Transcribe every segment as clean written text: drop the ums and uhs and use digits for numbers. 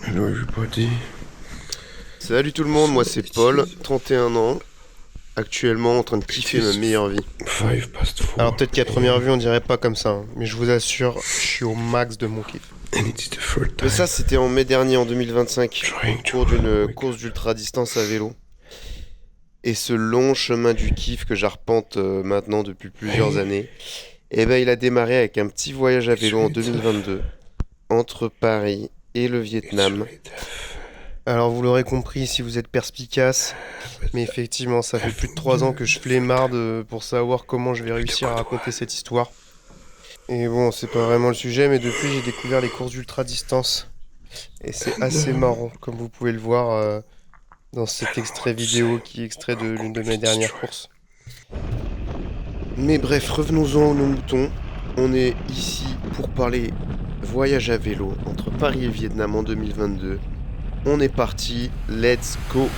Hello everybody. Salut tout le monde, moi c'est Paul, 31 ans, actuellement en train de kiffer ma meilleure vie. 4 Alors peut-être qu'à première vue on dirait pas comme ça, hein, mais je vous assure, je suis au max de mon kiff. And it's the third Mais time. ça c'était en mai dernier, en 2025, au cours d'une course d'ultra distance à vélo. Et ce long chemin du kiff que j'arpente maintenant depuis plusieurs années, eh ben il a démarré avec un petit voyage à vélo en 2022, entre Paris et le Vietnam. Alors vous l'aurez compris si vous êtes perspicace, mais effectivement ça fait plus de 3 ans que je flemmarde pour savoir comment je vais réussir à raconter cette histoire. Et bon, c'est pas vraiment le sujet, mais depuis j'ai découvert les courses d'ultra distance. Et c'est assez marrant, comme vous pouvez le voir dans cet extrait vidéo qui est extrait de l'une de mes dernières courses. Mais bref, revenons-en aux moutons. On est ici pour parler voyage à vélo entre Paris et le Vietnam en 2022. On est parti, let's go!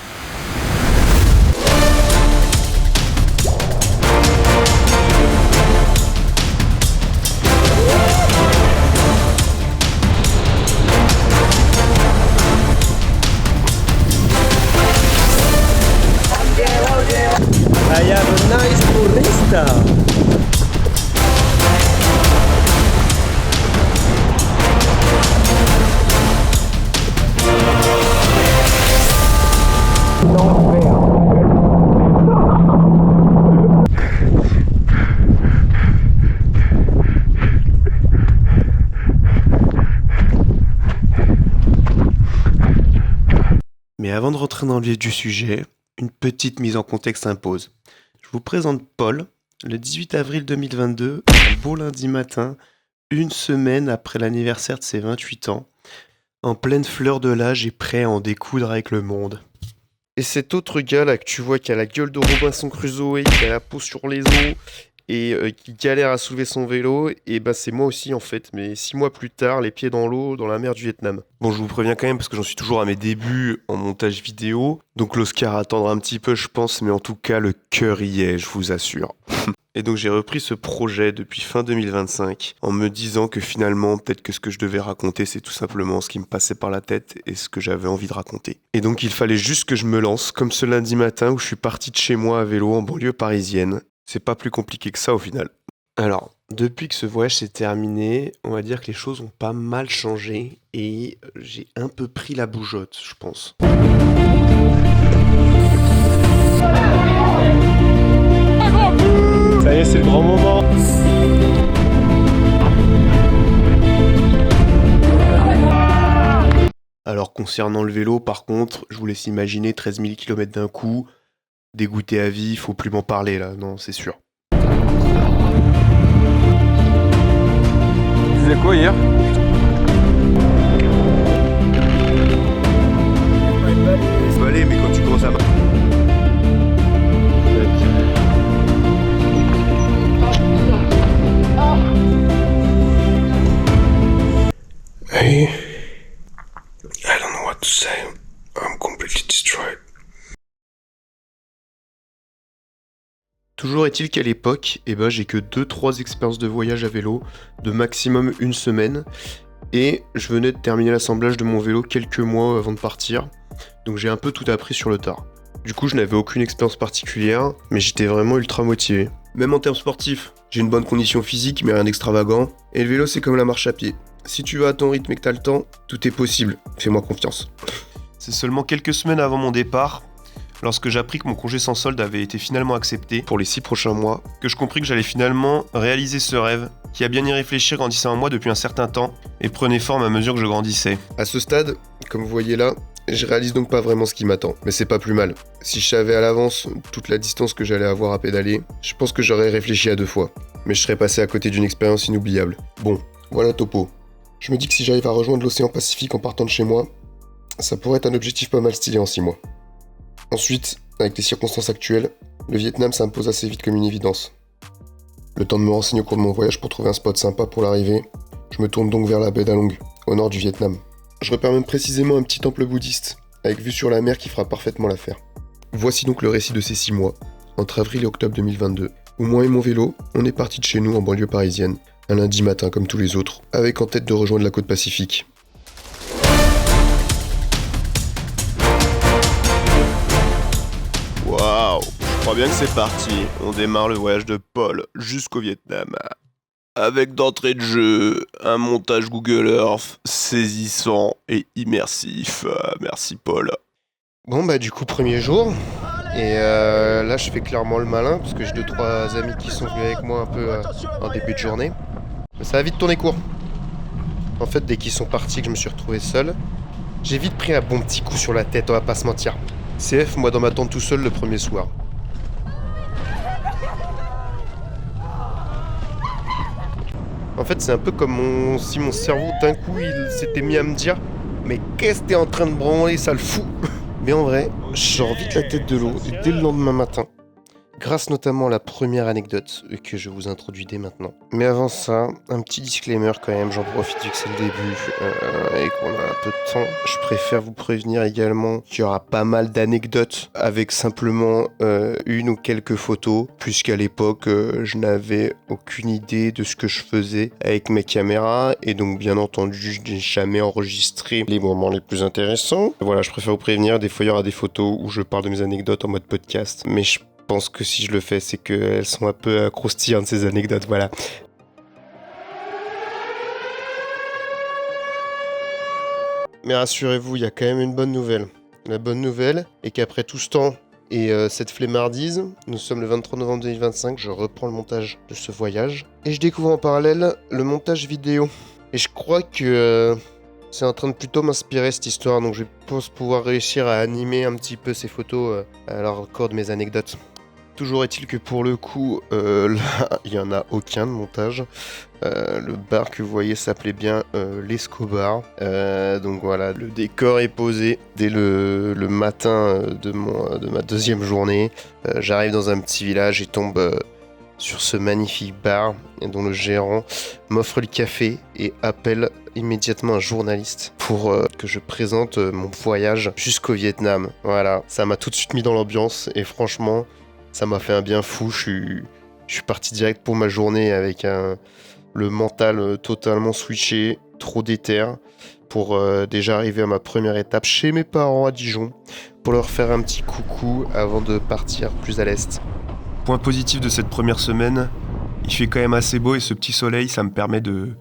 I have a nice turista. Mais avant de rentrer dans le vif du sujet, une petite mise en contexte impose. Je vous présente Paul, le 18 avril 2022, un beau lundi matin, une semaine après l'anniversaire de ses 28 ans, en pleine fleur de l'âge et prêt à en découdre avec le monde. Et cet autre gars là que tu vois qui a la gueule de Robinson Crusoe et qui a la peau sur les os et qui galère à soulever son vélo, et ben c'est moi aussi en fait, mais 6 mois plus tard, les pieds dans l'eau, dans la mer du Vietnam. Bon, je vous préviens quand même parce que j'en suis toujours à mes débuts en montage vidéo, donc l'Oscar attendra un petit peu je pense, mais en tout cas le cœur y est, je vous assure. Et donc j'ai repris ce projet depuis fin 2025 en me disant que finalement peut-être que ce que je devais raconter c'est tout simplement ce qui me passait par la tête et ce que j'avais envie de raconter. Et donc il fallait juste que je me lance comme ce lundi matin où je suis parti de chez moi à vélo en banlieue parisienne. C'est pas plus compliqué que ça au final. Alors, depuis que ce voyage s'est terminé, on va dire que les choses ont pas mal changé et j'ai un peu pris la bougeotte, je pense. Ça y est, c'est le grand moment. Alors concernant le vélo, par contre, je vous laisse imaginer 13 000 km d'un coup, dégoûté à vie, faut plus m'en parler là, non, c'est sûr. Tu faisais quoi hier? Ça va aller, mais quand tu commences à... Hey, I don't know what to say. I'm completely destroyed. Toujours est-il qu'à l'époque, j'ai que 2-3 expériences de voyage à vélo, de maximum une semaine, et je venais de terminer l'assemblage de mon vélo quelques mois avant de partir, donc j'ai un peu tout appris sur le tard. Du coup, je n'avais aucune expérience particulière, mais j'étais vraiment ultra motivé. Même en termes sportifs, j'ai une bonne condition physique, mais rien d'extravagant, et le vélo c'est comme la marche à pied. Si tu vas à ton rythme et que t'as le temps, tout est possible, fais-moi confiance. C'est seulement quelques semaines avant mon départ, lorsque j'appris que mon congé sans solde avait été finalement accepté pour les 6 prochains mois, que je compris que j'allais finalement réaliser ce rêve, qui a bien y réfléchi grandissait en moi depuis un certain temps, et prenait forme à mesure que je grandissais. À ce stade, comme vous voyez là, je réalise donc pas vraiment ce qui m'attend, mais c'est pas plus mal. Si je savais à l'avance toute la distance que j'allais avoir à pédaler, je pense que j'aurais réfléchi à 2 fois. Mais je serais passé à côté d'une expérience inoubliable. Bon, voilà topo. Je me dis que si j'arrive à rejoindre l'océan Pacifique en partant de chez moi, ça pourrait être un objectif pas mal stylé en 6 mois. Ensuite, avec les circonstances actuelles, le Vietnam s'impose assez vite comme une évidence. Le temps de me renseigner au cours de mon voyage pour trouver un spot sympa pour l'arrivée, je me tourne donc vers la baie d'Along, au nord du Vietnam. Je repère même précisément un petit temple bouddhiste, avec vue sur la mer qui fera parfaitement l'affaire. Voici donc le récit de ces 6 mois, entre avril et octobre 2022, où moi et mon vélo, on est parti de chez nous en banlieue parisienne, un lundi matin comme tous les autres, avec en tête de rejoindre la côte pacifique. crois bien que c'est parti. On démarre le voyage de Paul jusqu'au Vietnam. Avec d'entrée de jeu, un montage Google Earth saisissant et immersif. Merci Paul. Bon bah du coup premier jour. Et là je fais clairement le malin parce que j'ai 2-3 amis qui sont venus avec moi un peu en début de journée. Mais ça a vite tourné court. En fait dès qu'ils sont partis que je me suis retrouvé seul, j'ai vite pris un bon petit coup sur la tête, on va pas se mentir. CF, moi dans ma tente tout seul le premier soir. En fait, c'est un peu comme si mon cerveau, d'un coup, il s'était mis à me dire « Mais qu'est-ce que t'es en train de branler, sale fou ?» Mais en vrai, je sors vite la tête de l'eau dès le lendemain matin. Grâce notamment à la première anecdote que je vous introduis dès maintenant. Mais avant ça, un petit disclaimer quand même, j'en profite vu que c'est le début et qu'on a un peu de temps. Je préfère vous prévenir également qu'il y aura pas mal d'anecdotes avec simplement une ou quelques photos, puisqu'à l'époque, je n'avais aucune idée de ce que je faisais avec mes caméras et donc bien entendu, je n'ai jamais enregistré les moments les plus intéressants. Voilà, je préfère vous prévenir, des fois il y aura des photos où je parle de mes anecdotes en mode podcast, mais je pense que si je le fais, c'est qu'elles sont un peu croustillantes ces anecdotes, voilà. Mais rassurez-vous, il y a quand même une bonne nouvelle. La bonne nouvelle est qu'après tout ce temps et cette flemmardise, nous sommes le 23 novembre 2025, je reprends le montage de ce voyage et je découvre en parallèle le montage vidéo. Et je crois que c'est en train de plutôt m'inspirer cette histoire, donc je pense pouvoir réussir à animer un petit peu ces photos à la record de mes anecdotes. Toujours est-il que pour le coup, là, il n'y en a aucun de montage. Le bar que vous voyez s'appelait bien l'Escobar. Donc voilà, le décor est posé dès le matin de ma deuxième journée. J'arrive dans un petit village et tombe sur ce magnifique bar dont le gérant m'offre le café et appelle immédiatement un journaliste pour que je présente mon voyage jusqu'au Vietnam. Voilà, ça m'a tout de suite mis dans l'ambiance et franchement, ça m'a fait un bien fou. Je suis parti direct pour ma journée avec le mental totalement switché, trop déter, pour déjà arriver à ma première étape chez mes parents à Dijon, pour leur faire un petit coucou avant de partir plus à l'est. Point positif de cette première semaine, il fait quand même assez beau et ce petit soleil, ça me permet de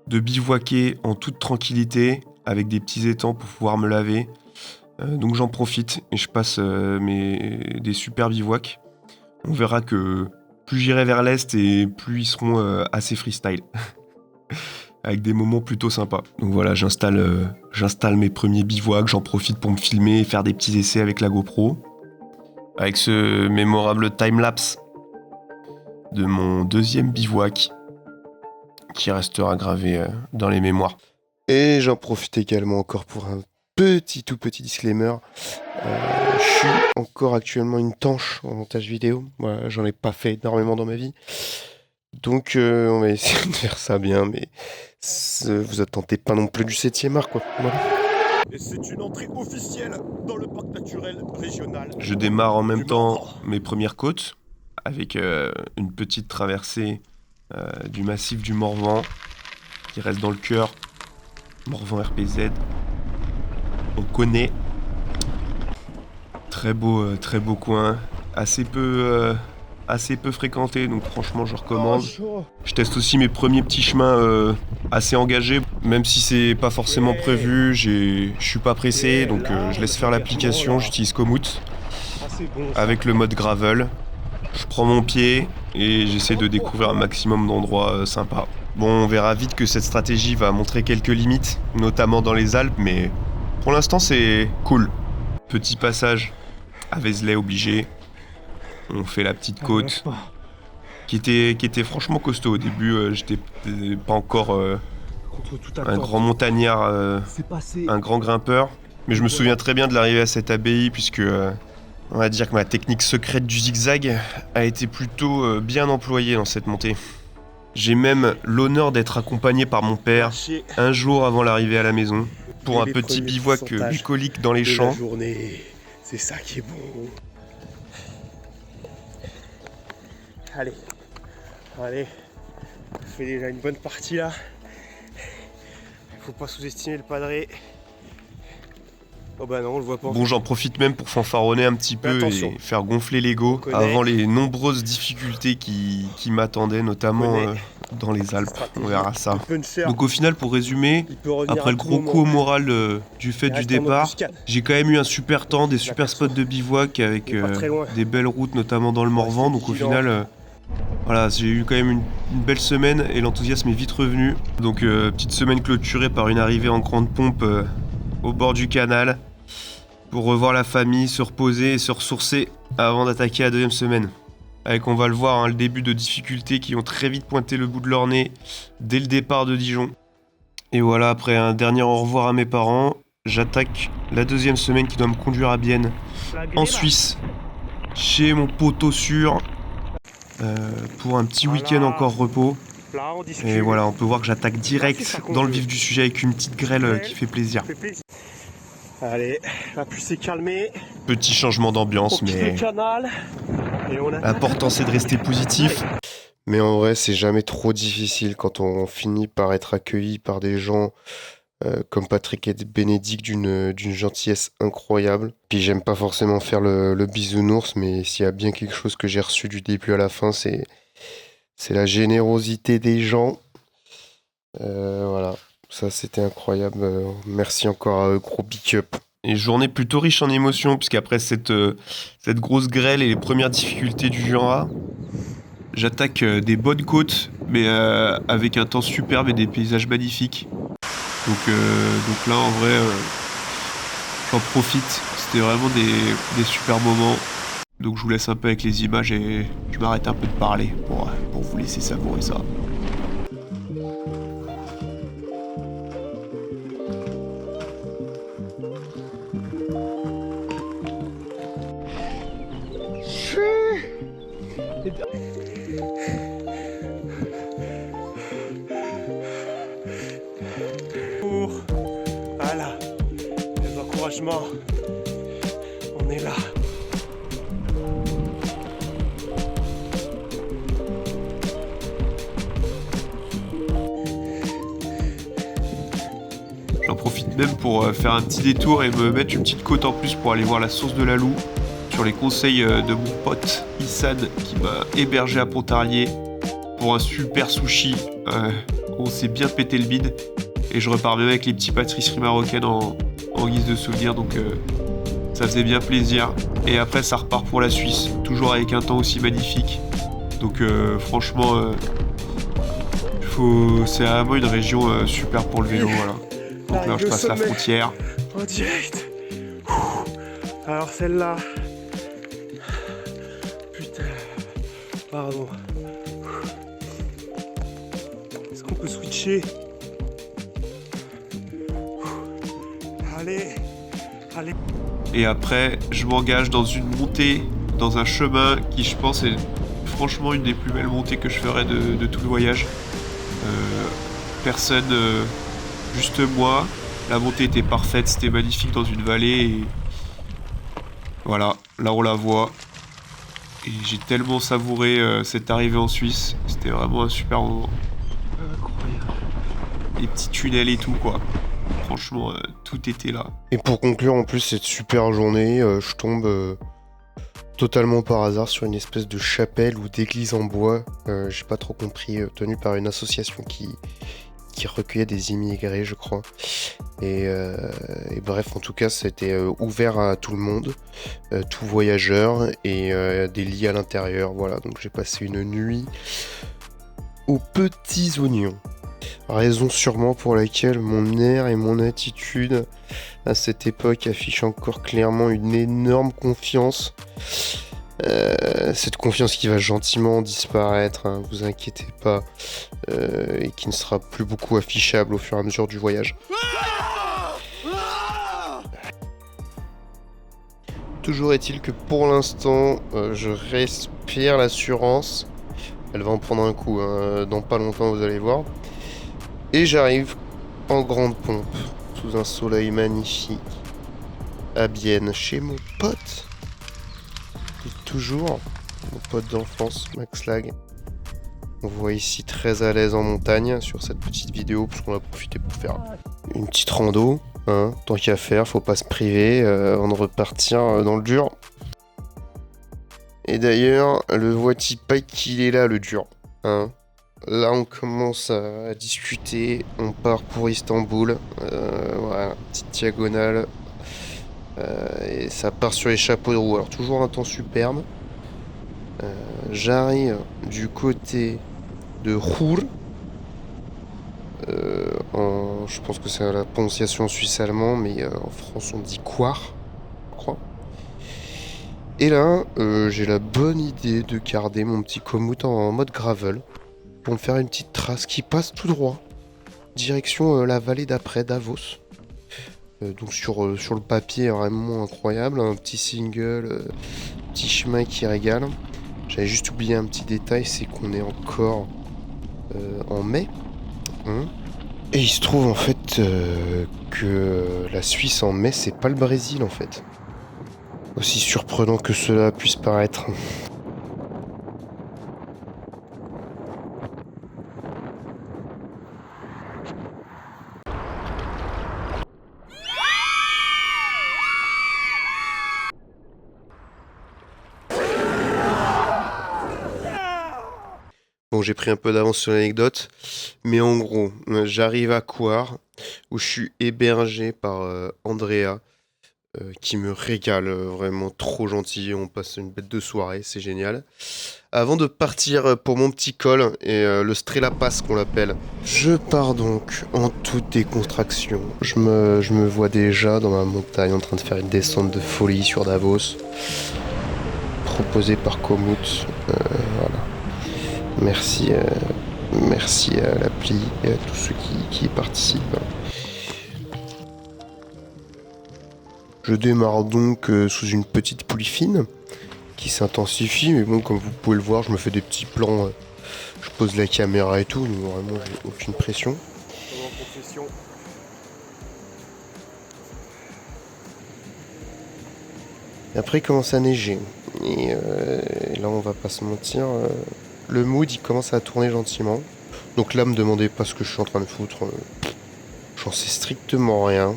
bivouaquer en toute tranquillité, avec des petits étangs pour pouvoir me laver. Donc j'en profite et je passe des super bivouacs. On verra que plus j'irai vers l'est et plus ils seront assez freestyle. Avec des moments plutôt sympas. Donc voilà, j'installe mes premiers bivouacs, j'en profite pour me filmer et faire des petits essais avec la GoPro. Avec ce mémorable timelapse de mon deuxième bivouac qui restera gravé dans les mémoires. Et j'en profite également encore pour un tout petit disclaimer. Je suis encore actuellement une tanche en montage vidéo. Voilà, j'en ai pas fait énormément dans ma vie. Donc on va essayer de faire ça bien, mais vous attendez pas non plus du 7e art, quoi. Voilà. Et c'est une entrée officielle dans le parc naturel régional. Je démarre en même temps mes premières côtes, avec une petite traversée du massif du Morvan, qui reste dans le cœur. Morvan RPZ. On connaît. Très beau coin, assez peu fréquenté, donc franchement je recommande. Je teste aussi mes premiers petits chemins assez engagés, même si c'est pas forcément prévu, je suis pas pressé, donc je laisse faire l'application, j'utilise Komoot avec le mode gravel. Je prends mon pied et j'essaie de découvrir un maximum d'endroits sympas. Bon, on verra vite que cette stratégie va montrer quelques limites, notamment dans les Alpes, mais pour l'instant c'est cool. Petit passage à Vézelay obligé. On fait la petite côte qui était franchement costaud. Au début, j'étais pas encore un grand montagnard, un grand grimpeur. Mais je me souviens très bien de l'arrivée à cette abbaye puisque on va dire que ma technique secrète du zigzag a été plutôt bien employée dans cette montée. J'ai même l'honneur d'être accompagné par mon père un jour avant l'arrivée à la maison pour un petit bivouac bucolique dans les champs. C'est ça qui est bon. Allez, on fait déjà une bonne partie là. Faut pas sous-estimer le padré. Oh bah non, on le voit pas. Bon, j'en profite même pour fanfaronner un petit peu attention. et faire gonfler l'ego connaît. avant les nombreuses difficultés qui m'attendaient, notamment connaît. dans les Alpes. On verra ça. Il peut ne faire. Donc au final, pour résumer, Il peut revenir après à le tout gros moment. coup au moral du fait Il du reste en départ, embuscade. j'ai quand même eu un super temps, des super perso. spots de bivouac avec Il est pas très loin. des belles routes, notamment dans le Morvan. rester Donc au vigilant. final, voilà, j'ai eu quand même une belle semaine et l'enthousiasme est vite revenu. Donc petite semaine clôturée par une arrivée en grande pompe au bord du canal pour revoir la famille, se reposer et se ressourcer avant d'attaquer la deuxième semaine. Avec, on va le voir, hein, le début de difficultés qui ont très vite pointé le bout de leur nez dès le départ de Dijon. Et voilà, après un dernier au revoir à mes parents, j'attaque la deuxième semaine qui doit me conduire à Bienne, en Suisse, chez mon poteau sûr, pour un petit week-end encore repos. Là, on discute. Et voilà, on peut voir que j'attaque Là, direct c'est ça qu'on dans le veut. vif du sujet avec une petite grêle qui fait plaisir. Ça fait plaisir. Allez, la pluie s'est calmée. Petit changement On d'ambiance, quitte mais le canal. Et on a. l'important c'est de rester positif. Mais en vrai, c'est jamais trop difficile quand on finit par être accueilli par des gens comme Patrick et Bénédicte d'une gentillesse incroyable. Puis j'aime pas forcément faire le bisounours, mais s'il y a bien quelque chose que j'ai reçu du début à la fin, c'est la générosité des gens. Voilà, ça c'était incroyable. Merci encore à eux, gros big up. Et journée plutôt riche en émotions, puisqu'après cette grosse grêle et les premières difficultés du Jura, j'attaque des bonnes côtes, mais avec un temps superbe et des paysages magnifiques. Donc là, en vrai, j'en profite. C'était vraiment des super moments. Donc je vous laisse un peu avec les images et je m'arrête un peu de parler pour vous laisser savourer ça. Voilà, les encouragements. On est là. J'en profite même pour faire un petit détour et me mettre une petite côte en plus pour aller voir la source de la Loue, sur les conseils de mon pote Issad qui m'a hébergé à Pontarlier pour un super sushi. On s'est bien pété le bide et je repars même avec les petits pâtisseries marocaines en guise de souvenir, donc ça faisait bien plaisir. Et après ça repart pour la Suisse, toujours avec un temps aussi magnifique. Donc franchement, c'est vraiment une région super pour le vélo, voilà. Donc là je passe la frontière. En direct. Alors celle-là. Putain. Pardon. Est-ce qu'on peut switcher? Allez. Allez. Et après, je m'engage dans une montée, dans un chemin qui, je pense, est franchement une des plus belles montées que je ferai de tout le voyage. Personne, juste moi. La montée était parfaite, c'était magnifique dans une vallée. Et voilà, là on la voit. Et j'ai tellement savouré cette arrivée en Suisse. C'était vraiment un super moment. Incroyable. Les petits tunnels et tout, quoi. Franchement, tout était là. Et pour conclure en plus cette super journée, je tombe totalement par hasard sur une espèce de chapelle ou d'église en bois, j'ai pas trop compris, tenue par une association qui recueillait des immigrés, je crois. Et bref, en tout cas, c'était ouvert à tout le monde, tout voyageur, et des lits à l'intérieur. Voilà, donc j'ai passé une nuit aux petits oignons. Raison sûrement pour laquelle mon air et mon attitude à cette époque affichent encore clairement une énorme confiance. Cette confiance qui va gentiment disparaître, hein, vous inquiétez pas, et qui ne sera plus beaucoup affichable au fur et à mesure du voyage. Toujours est-il que pour l'instant, je respire l'assurance. Elle va en prendre un coup, hein, dans pas longtemps vous allez voir. Et j'arrive en grande pompe, sous un soleil magnifique, à Bienne, chez mon pote. Et toujours, mon pote d'enfance, Max Lag. On voit ici très à l'aise en montagne sur cette petite vidéo, puisqu'on a profité pour faire une petite rando. Hein, tant qu'à faire, faut pas se priver avant de repartir dans le dur. Et d'ailleurs, le vois-tu pas qu'il est là, le dur, hein. Là, on commence à discuter. On part pour Istanbul. Voilà, petite diagonale. Et ça part sur les chapeaux de roue. Alors, toujours un temps superbe. J'arrive du côté de Ruhr. Je pense que c'est la prononciation suisse-allemand, mais en France, on dit Coire, je crois. Et là, j'ai la bonne idée de garder mon petit Komoot en mode gravel. Pour me faire une petite trace qui passe tout droit. Direction la vallée d'après, Davos. Donc sur le papier, vraiment incroyable. Un petit single, petit chemin qui régale. J'avais juste oublié un petit détail, c'est qu'on est encore en mai. Hein. Et il se trouve en fait que la Suisse en mai, c'est pas le Brésil en fait. Aussi surprenant que cela puisse paraître. Bon, j'ai pris un peu d'avance sur l'anecdote, mais en gros, j'arrive à Coire, où je suis hébergé par Andrea, qui me régale, vraiment trop gentil. On passe une bête de soirée, c'est génial. Avant de partir pour mon petit col, et le Strela Pass qu'on l'appelle, je pars donc en toute décontraction. Je me vois déjà dans ma montagne en train de faire une descente de folie sur Davos, proposée par Komoot. Voilà. Merci à l'appli et à tous ceux qui y participent. Je démarre donc sous une petite pluie fine qui s'intensifie, mais bon, comme vous pouvez le voir, je me fais des petits plans, je pose la caméra et tout, donc vraiment j'ai aucune pression. Et après il commence à neiger, et là on va pas se mentir, le mood il commence à tourner gentiment. Donc là me demandez pas ce que je suis en train de foutre, j'en sais strictement rien.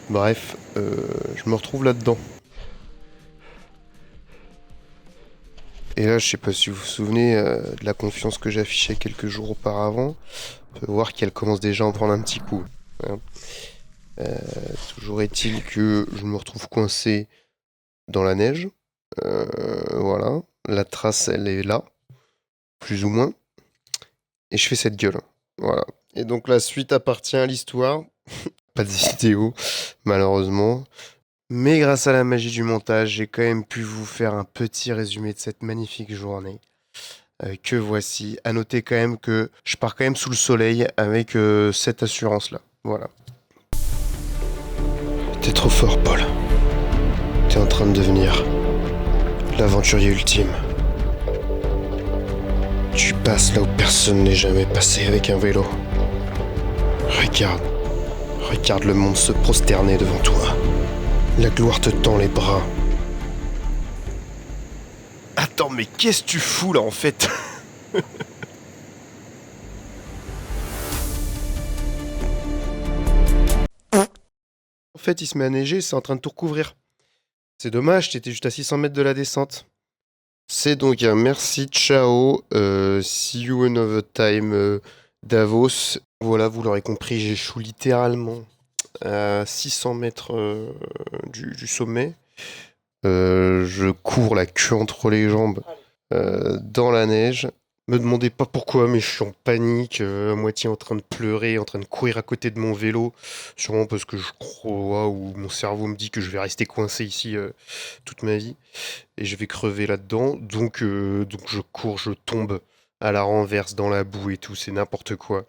Bref, je me retrouve là-dedans. Et là, je sais pas si vous vous souvenez de la confiance que j'affichais quelques jours auparavant. On peut voir qu'elle commence déjà à en prendre un petit coup. Hein. Toujours est-il que je me retrouve coincé dans la neige. Voilà. La trace, elle est là. Plus ou moins. Et je fais cette gueule. Voilà. Et donc la suite appartient à l'histoire. Pas de vidéo, malheureusement. Mais grâce à la magie du montage, j'ai quand même pu vous faire un petit résumé de cette magnifique journée. Que voici. À noter quand même que je pars quand même sous le soleil avec cette assurance-là. Voilà. T'es trop fort, Paul. T'es en train de devenir l'aventurier ultime. Tu passes là où personne n'est jamais passé avec un vélo. Regarde le monde se prosterner devant toi. La gloire te tend les bras. Attends, mais qu'est-ce que tu fous là en fait? En fait, il se met à neiger, c'est en train de tout recouvrir. C'est dommage, t'étais juste à 600 mètres de la descente. C'est donc un merci, ciao, see you another time, Davos. Voilà, vous l'aurez compris, j'échoue littéralement à 600 mètres du sommet. Je cours la queue entre les jambes dans la neige. Me demandez pas pourquoi, mais je suis en panique, à moitié en train de pleurer, en train de courir à côté de mon vélo. Sûrement parce que je crois, ou mon cerveau me dit que je vais rester coincé ici toute ma vie. Et je vais crever là-dedans. Donc je cours, je tombe à la renverse dans la boue et tout, c'est n'importe quoi.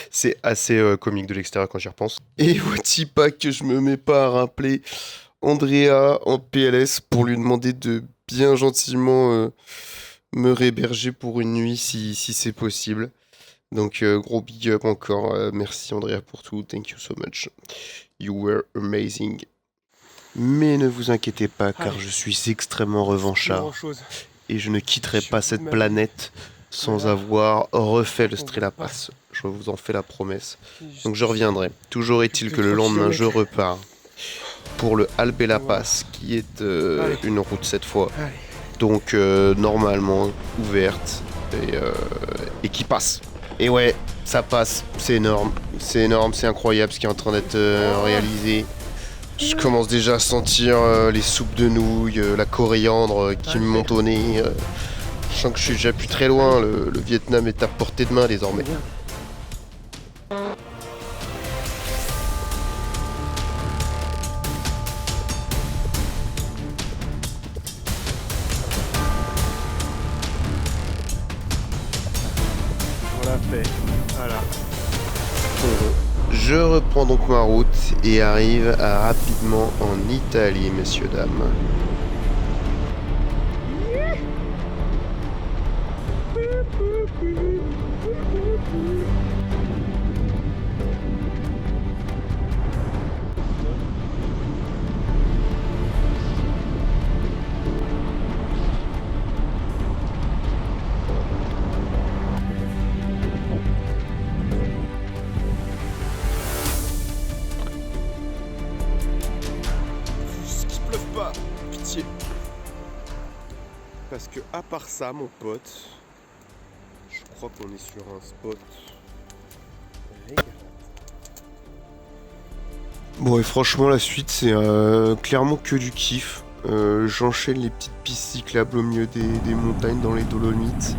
C'est assez comique de l'extérieur quand j'y repense. Et voici pas que je me mets pas à rappeler Andrea en PLS pour lui demander de bien gentiment me réhéberger pour une nuit si c'est possible. Donc gros big up encore, merci Andrea pour tout, thank you so much. You were amazing. Mais ne vous inquiétez pas car je suis extrêmement revanchard. Et je ne quitterai pas cette planète sans avoir refait le Strela Pass. je vous en fais la promesse. Donc je reviendrai. Toujours est-il que le lendemain, je repars pour le Albella Pass, qui est une route cette fois. Allez. Donc normalement ouverte et qui passe. Et ouais, ça passe, c'est énorme, c'est incroyable ce qui est en train d'être réalisé. Je commence déjà à sentir les soupes de nouilles, la coriandre qui me monte au nez. Je sens que je suis déjà plus très loin, le Vietnam est à portée de main désormais. On l'a fait. Voilà. Je reprends donc ma route et arrive rapidement en Italie, messieurs, dames. Juste qu'il pleuve pas, pitié. Parce que à part ça, mon pote, je crois qu'on est sur un spot. Bon, et franchement, la suite, c'est clairement que du kiff. J'enchaîne les petites pistes cyclables au milieu des montagnes dans les Dolomites.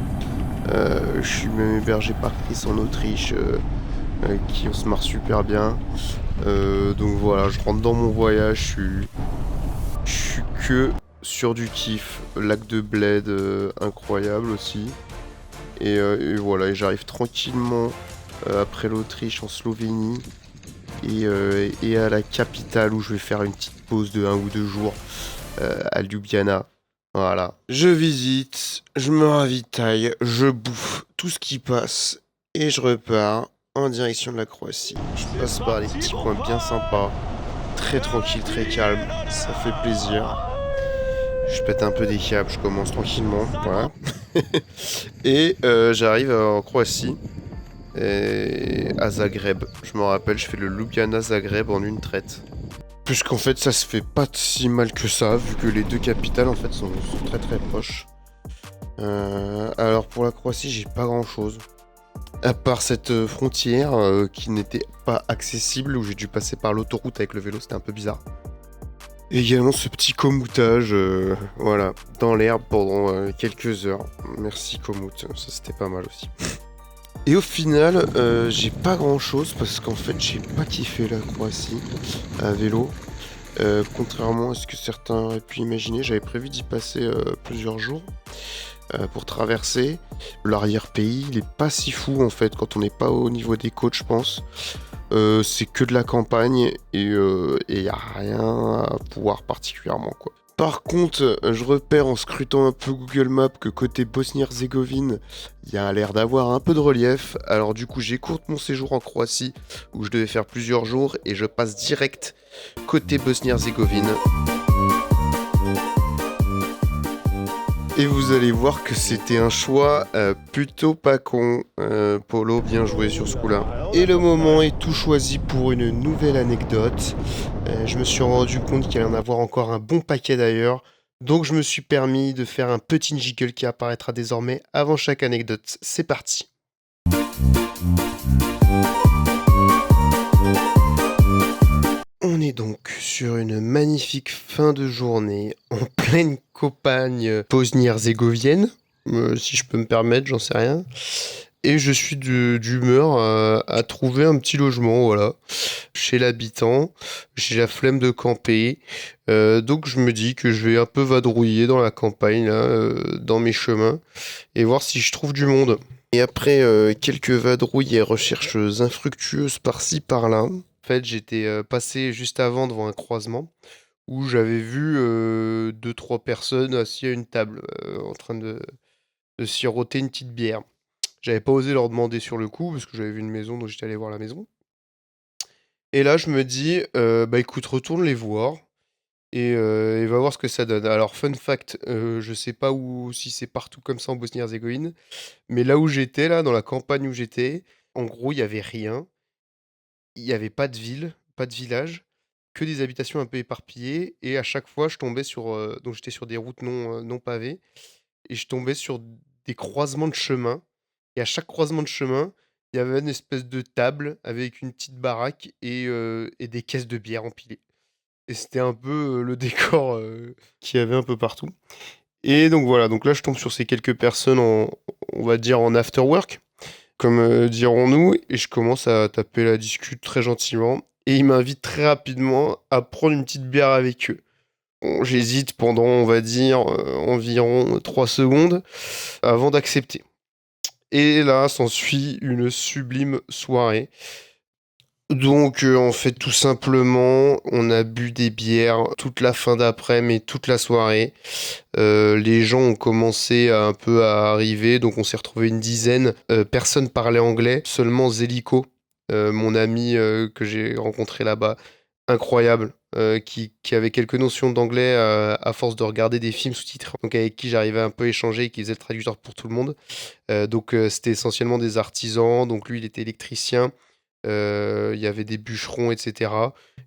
Je suis même hébergé par Chris en Autriche, avec qui on se marre super bien. Donc voilà, je rentre dans mon voyage, je suis que sur du kiff. Lac de Bled, incroyable aussi. Et voilà, et j'arrive tranquillement après l'Autriche en Slovénie. Et à la capitale où je vais faire une petite pause de 1 ou 2 jours à Ljubljana. Voilà. Je visite, je me ravitaille, je bouffe tout ce qui passe et je repars en direction de la Croatie. Je passe par des petits coins bien sympas, très tranquille, très calme, ça fait plaisir. Je pète un peu des câbles, je commence tranquillement, voilà. Et j'arrive en Croatie. Et à Zagreb. Je me rappelle, je fais le Ljubljana Zagreb en une traite. Puisqu'en fait, ça se fait pas si mal que ça, vu que les deux capitales en fait sont très très proches. Alors pour la Croatie, j'ai pas grand chose. À part cette frontière qui n'était pas accessible, où j'ai dû passer par l'autoroute avec le vélo, c'était un peu bizarre. Et également ce petit commoutage, voilà, dans l'herbe pendant quelques heures. Merci Komoot, ça c'était pas mal aussi. Et au final, j'ai pas grand chose parce qu'en fait, j'ai pas kiffé la Croatie à vélo. Contrairement à ce que certains auraient pu imaginer, j'avais prévu d'y passer plusieurs jours pour traverser. L'arrière-pays, il est pas si fou en fait quand on n'est pas au niveau des côtes, je pense. C'est que de la campagne et y a rien à voir particulièrement quoi. Par contre, je repère en scrutant un peu Google Maps que côté Bosnie-Herzégovine, il y a l'air d'avoir un peu de relief. Alors du coup, j'écourte mon séjour en Croatie, où je devais faire plusieurs jours, et je passe direct côté Bosnie-Herzégovine. Et vous allez voir que c'était un choix plutôt pas con. Polo, bien joué sur ce coup-là. Et le moment est tout choisi pour une nouvelle anecdote. Je me suis rendu compte qu'il allait en avoir encore un bon paquet d'ailleurs. Donc je me suis permis de faire un petit jingle qui apparaîtra désormais avant chaque anecdote. C'est parti. On est donc sur une magnifique fin de journée en pleine campagne bosnie-herzégovienne, si je peux me permettre, j'en sais rien. Et je suis d'humeur à trouver un petit logement, voilà, chez l'habitant. J'ai la flemme de camper, donc je me dis que je vais un peu vadrouiller dans la campagne, là, dans mes chemins, et voir si je trouve du monde. Et après quelques vadrouilles et recherches infructueuses par-ci par-là, en fait, j'étais passé juste avant devant un croisement où j'avais vu 2-3 personnes assises à une table en train de siroter une petite bière. J'avais pas osé leur demander sur le coup parce que j'avais vu une maison donc j'étais allé voir la maison. Et là, je me dis, bah écoute, retourne les voir et va voir ce que ça donne. Alors, fun fact, je sais pas si c'est partout comme ça en Bosnie-Herzégovine, mais là où j'étais, là, dans la campagne où j'étais, En gros, il y avait rien. Il y avait pas de ville, pas de village, que des habitations un peu éparpillées et à chaque fois, je tombais sur, donc j'étais sur des routes non pavées et je tombais sur des croisements de chemins et à chaque croisement de chemin, il y avait une espèce de table avec une petite baraque et des caisses de bière empilées et c'était un peu, le décor, qu'il y avait un peu partout et donc voilà, donc là, je tombe sur ces quelques personnes on va dire en after work comme dirons-nous, et je commence à taper la discute très gentiment. Et il m'invite très rapidement à prendre une petite bière avec eux. Bon, j'hésite pendant, on va dire, environ 3 secondes avant d'accepter. Et là, s'ensuit une sublime soirée. Donc, en fait, tout simplement, on a bu des bières toute la fin d'après-midi et toute la soirée. Les gens ont commencé un peu à arriver, donc on s'est retrouvé une dizaine. Personne parlait anglais, seulement Zeliko, mon ami que j'ai rencontré là-bas, incroyable, qui avait quelques notions d'anglais à force de regarder des films sous-titrés, donc avec qui j'arrivais un peu à échanger et qui faisait le traducteur pour tout le monde. Donc c'était essentiellement des artisans, donc lui il était électricien. Il y avait des bûcherons, etc.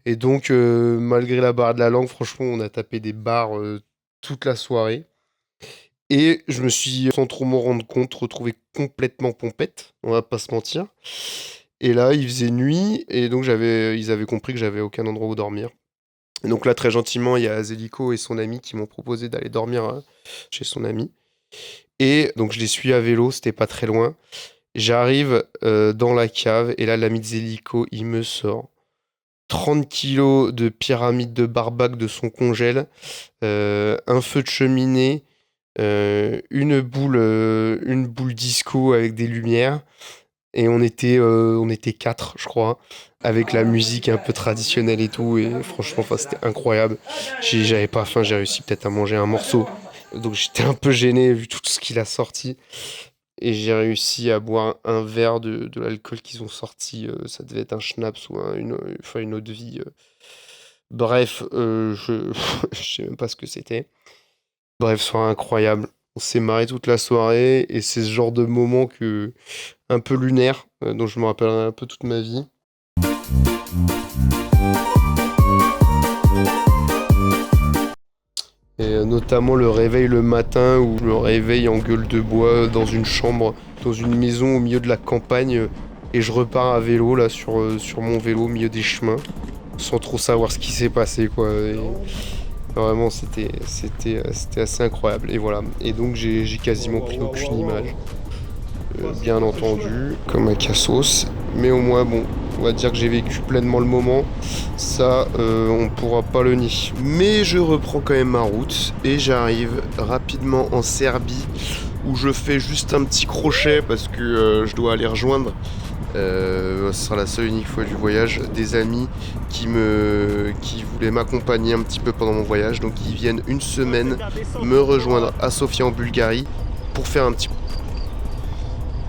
Et donc, malgré la barre de la langue, franchement, on a tapé des barres toute la soirée. Et je me suis, sans trop m'en rendre compte, retrouvé complètement pompette, on va pas se mentir. Et là, il faisait nuit, et donc ils avaient compris que j'avais aucun endroit où dormir. Et donc là, très gentiment, il y a Zélico et son ami qui m'ont proposé d'aller dormir chez son ami. Et donc, je les suis à vélo, c'était pas très loin. J'arrive dans la cave et là, l'ami de Zélico, il me sort 30 kilos de pyramide de barbac de son congèle, un feu de cheminée, une boule disco avec des lumières. Et on était 4, je crois, avec la musique un peu traditionnelle et tout. Et franchement, enfin, c'était incroyable. J'avais pas faim, j'ai réussi peut-être à manger un morceau. Donc j'étais un peu gêné vu tout ce qu'il a sorti. Et j'ai réussi à boire un verre de l'alcool qu'ils ont sorti. Ça devait être un schnapps ou enfin une eau de vie. Bref, je sais même pas ce que c'était. Bref, soirée incroyable. On s'est marré toute la soirée et c'est ce genre de moment un peu lunaire dont je me rappellerai un peu toute ma vie. Et notamment le réveil le matin où je me réveille en gueule de bois dans une chambre, dans une maison au milieu de la campagne et je repars à vélo là sur mon vélo au milieu des chemins sans trop savoir ce qui s'est passé quoi. Et vraiment c'était assez incroyable et voilà. Et donc j'ai quasiment pris aucune image. Bien entendu, comme un cassos, mais au moins bon, on va dire que j'ai vécu pleinement le moment, ça on pourra pas le nier. Mais je reprends quand même ma route et j'arrive rapidement en Serbie où je fais juste un petit crochet parce que je dois aller rejoindre, ce sera la seule unique fois du voyage, des amis qui voulaient m'accompagner un petit peu pendant mon voyage, donc ils viennent une semaine me rejoindre à Sofia en Bulgarie pour faire un petit.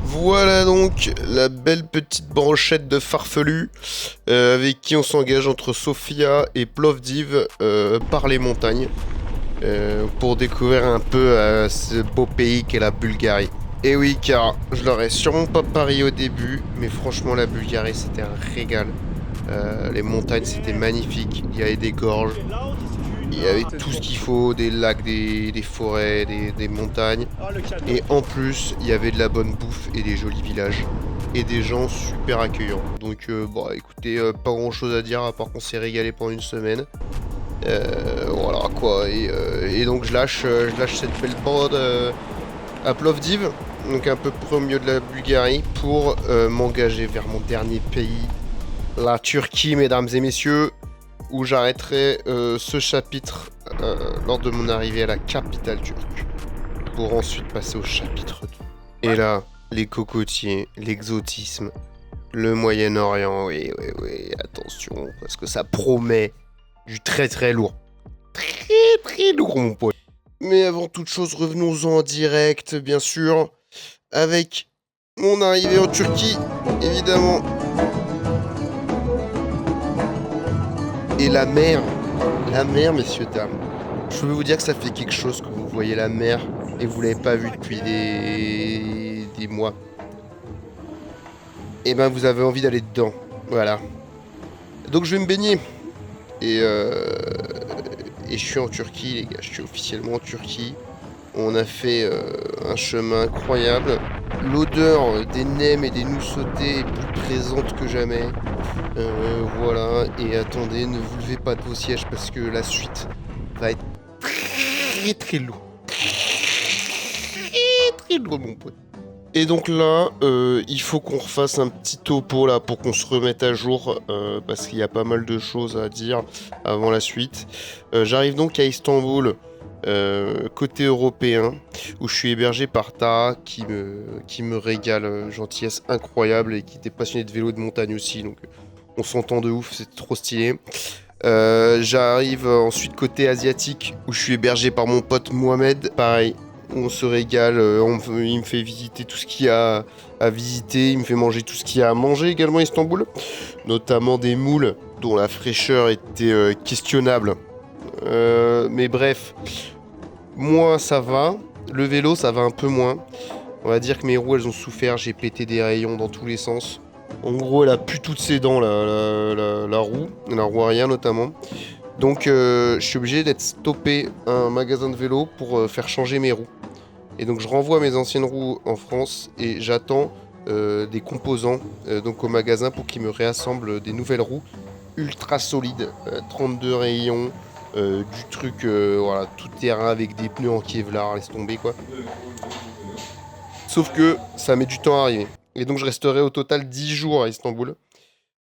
Voilà donc la belle petite brochette de farfelus avec qui on s'engage entre Sofia et Plovdiv par les montagnes pour découvrir un peu ce beau pays qu'est la Bulgarie. Et oui, car je l'aurais sûrement pas parié au début, mais franchement la Bulgarie c'était un régal. Les montagnes c'était magnifique, il y avait des gorges. Il y avait tout ce qu'il faut, des lacs, des forêts, des montagnes. Et en plus, il y avait de la bonne bouffe et des jolis villages. Et des gens super accueillants. Donc, bon, écoutez, pas grand chose à dire à part qu'on s'est régalé pendant une semaine. Voilà quoi. Et donc, je lâche cette belle bande à Plovdiv, donc un peu près au milieu de la Bulgarie, pour m'engager vers mon dernier pays, la Turquie, mesdames et messieurs, où j'arrêterai ce chapitre lors de mon arrivée à la capitale turque, pour ensuite passer au chapitre 2. Et là, les cocotiers, l'exotisme, le Moyen-Orient, oui, attention, parce que ça promet du très très lourd. Très très lourd, mon pote. Mais avant toute chose, revenons-en en direct, bien sûr, avec mon arrivée en Turquie, évidemment. Et la mer, messieurs, dames. Je peux vous dire que ça fait quelque chose que vous voyez la mer et vous l'avez pas vue depuis des mois. et ben vous avez envie d'aller dedans. Voilà. Donc je vais me baigner. Et je suis en Turquie, les gars. Je suis officiellement en Turquie. On a fait un chemin incroyable. L'odeur des nems et des noux sautées est plus présente que jamais. Voilà. Et attendez, ne vous levez pas de vos sièges parce que la suite va être très très lourde. Très lourde, mon pote. Et donc là, il faut qu'on refasse un petit topo là pour qu'on se remette à jour parce qu'il y a pas mal de choses à dire avant la suite. J'arrive donc à Istanbul, côté européen, où je suis hébergé par Tara qui me régale, gentillesse incroyable et qui était passionné de vélo et de montagne aussi, donc on s'entend de ouf, c'est trop stylé. J'arrive ensuite côté asiatique où je suis hébergé par mon pote Mohamed, pareil. On se régale, il me fait visiter tout ce qu'il y a à visiter, il me fait manger tout ce qu'il y a à manger également à Istanbul, notamment des moules dont la fraîcheur était questionnable. Mais bref, moi ça va, le vélo ça va un peu moins. On va dire que mes roues elles ont souffert, j'ai pété des rayons dans tous les sens. En gros elle a plus toutes ses dents la roue arrière notamment. Donc je suis obligé d'être stoppé à un magasin de vélo pour faire changer mes roues. Et donc je renvoie mes anciennes roues en France et j'attends des composants donc au magasin pour qu'ils me réassemblent des nouvelles roues ultra solides, 32 rayons, du truc voilà, tout terrain avec des pneus en Kevlar, laisse tomber quoi. Sauf que ça met du temps à arriver. Et donc je resterai au total 10 jours à Istanbul.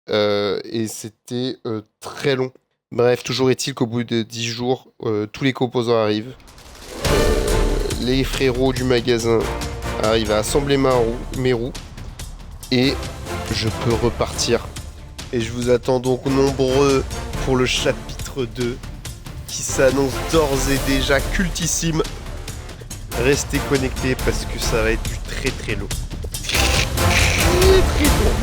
Et c'était très long. Bref, toujours est-il qu'au bout de 10 jours, tous les composants arrivent. Les frérots du magasin arrivent à assembler mes roues. Et je peux repartir. Et je vous attends donc nombreux pour le chapitre 2 qui s'annonce d'ores et déjà cultissime. Restez connectés parce que ça va être du très très long. Très très long.